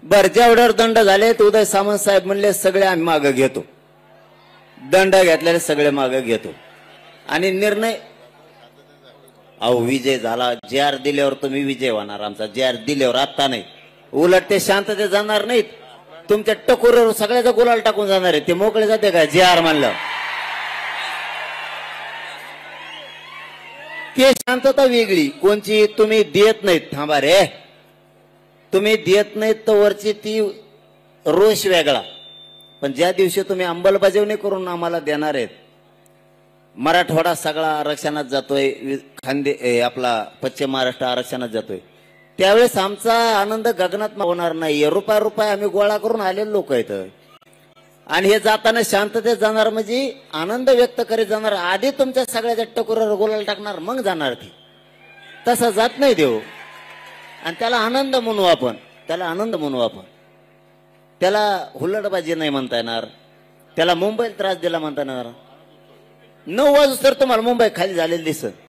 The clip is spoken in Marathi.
बर जेवढ्यावर दंड झाले उदय सामंत साहेब म्हणले सगळे आम्ही मागे घेतो, दंड घेतलेले सगळे मागे घेतो आणि निर्णय अहो विजय झाला। जे आर दिल्यावर तुम्ही विजय होणार, आमचा जे आर दिल्यावर आता नाही, उलट ते शांततेत जाणार नाहीत, तुमच्या टकोरीवर सगळ्याचा गुलाल टाकून जाणार आहे, ते मोकळे जाते का जे आर म्हणलं? ते शांतता वेगळी कोणची, तुम्ही देत नाहीत, थांबा रे, तुम्ही देत नाहीत तर वरची ती रोष वेगळा, पण ज्या दिवशी तुम्ही अंमलबजावणी करून आम्हाला देणार आहेत, मराठवाडा सगळा आरक्षणात जातोय, आपला पश्चिम महाराष्ट्र आरक्षणात जातोय, त्यावेळेस आमचा आनंद गगनात होणार नाही। रुपया रुपया आम्ही गोळा करून आलेले लोक आहेत आणि हे जाताना शांततेत जाणार, म्हणजे आनंद व्यक्त करीत जाणार, आधी तुमच्या सगळ्याच्या टकोरावर गुलाल टाकणार मग जाणार ती, तसं जात नाही देव। आणि त्याला आनंद म्हणू आपण, त्याला आनंद म्हणू आपण, त्याला हुल्लडबाजी नाही म्हणता येणार, त्याला मुंबईला त्रास दिला म्हणता येणार। 9 वाजता तर तुम्हाला मुंबई खाली झालेली दिसत,